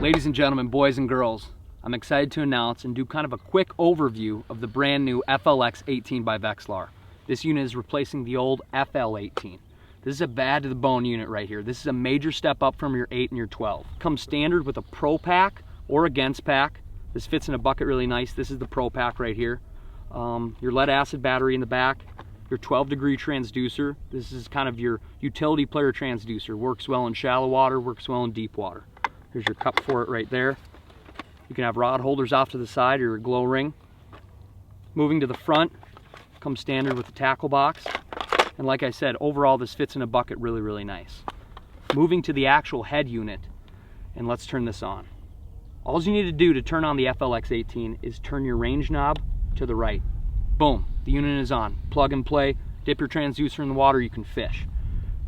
Ladies and gentlemen, boys and girls, I'm excited to announce and do kind of a quick overview of the brand new FLX18 by Vexilar. This unit is replacing the old FL18. This is a bad to the bone unit right here. This is a major step up from your 8 and your 12. Comes standard with a Pro Pack or Against Pack. This fits in a bucket really nice. This is the Pro Pack right here. Your lead acid battery in the back, your 12-degree transducer. This is kind of your utility player transducer. Works well in shallow water, works well in deep water. Here's your cup for it right there. You can have rod holders off to the side or your glow ring. Moving to the front, comes standard with the tackle box. And like I said, overall this fits in a bucket really, really nice. Moving to the actual head unit, and let's turn this on. All you need to do to turn on the FLX18 is turn your range knob to the right. Boom, the unit is on. Plug and play, dip your transducer in the water, you can fish.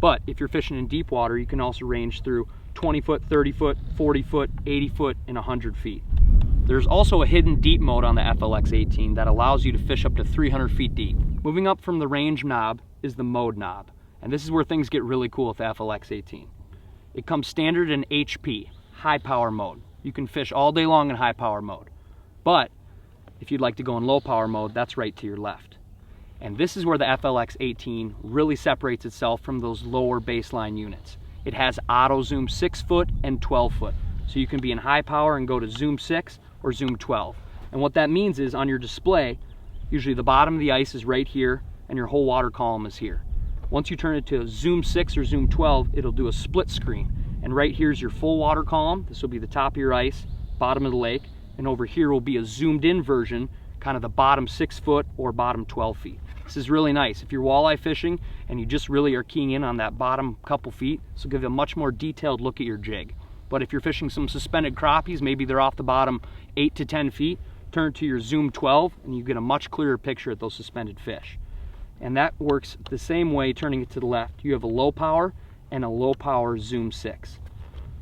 But if you're fishing in deep water, you can also range through 20 foot, 30 foot, 40 foot, 80 foot, and 100 feet. There's also a hidden deep mode on the FLX18 that allows you to fish up to 300 feet deep. Moving up from the range knob is the mode knob. And this is where things get really cool with the FLX18. It comes standard in HP, high power mode. You can fish all day long in high power mode. But if you'd like to go in low power mode, that's right to your left. And this is where the FLX18 really separates itself from those lower baseline units. It has auto zoom 6 foot and 12 foot. So you can be in high power and go to zoom 6 or zoom 12. And what that means is on your display, usually the bottom of the ice is right here and your whole water column is here. Once you turn it to zoom 6 or zoom 12, it'll do a split screen. And right here's your full water column. This will be the top of your ice, bottom of the lake. And over here will be a zoomed in version, kind of the bottom 6 foot or bottom 12 feet. This is really nice. If you're walleye fishing and you just really are keying in on that bottom couple feet, this will give you a much more detailed look at your jig. But if you're fishing some suspended crappies, maybe they're off the bottom 8 to 10 feet, turn it to your zoom 12 and you get a much clearer picture at those suspended fish. And that works the same way turning it to the left. You have a low power and a low power zoom 6.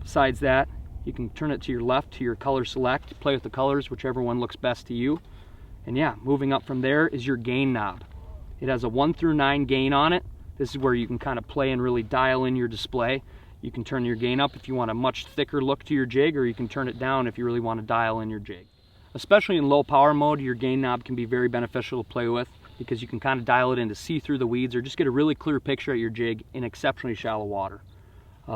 Besides that, you can turn it to your left to your color select, play with the colors, whichever one looks best to you. And yeah, moving up from there is your gain knob. It has a 1 through 9 gain on it. This is where you can kind of play and really dial in your display. You can turn your gain up if you want a much thicker look to your jig, or you can turn it down if you really want to dial in your jig. Especially in low power mode, your gain knob can be very beneficial to play with because you can kind of dial it in to see through the weeds or just get a really clear picture at your jig in exceptionally shallow water.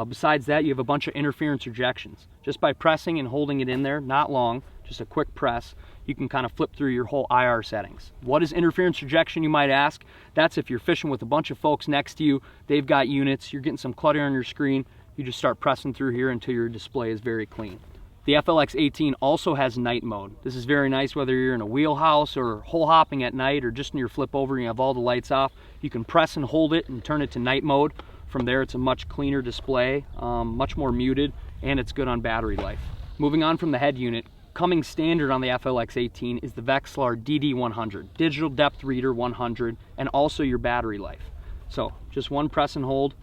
Besides that, you have a bunch of interference rejections. Just by pressing and holding it in there, not long, just a quick press, you can kind of flip through your whole IR settings. What is interference rejection, you might ask? That's if you're fishing with a bunch of folks next to you, they've got units, you're getting some clutter on your screen, you just start pressing through here until your display is very clean. The FLX18 also has night mode. This is very nice whether you're in a wheelhouse or hole hopping at night or just in your flip over and you have all the lights off. You can press and hold it and turn it to night mode. From there it's a much cleaner display, much more muted, and it's good on battery life. Moving on from the head unit, coming standard on the FLX18 is the Vexilar DD100, Digital Depth Reader 100, and also your battery life. So just one press and hold,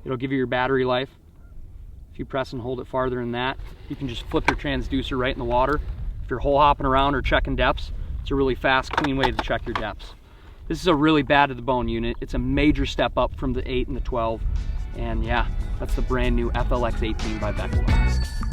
it'll give you your battery life. If you press and hold it farther than that, you can just flip your transducer right in the water. If you're hole hopping around or checking depths, it's a really fast, clean way to check your depths. This is a really bad to the bone unit. It's a major step up from the 8 and the 12. And yeah, that's the brand new FLX18 by Vexilar.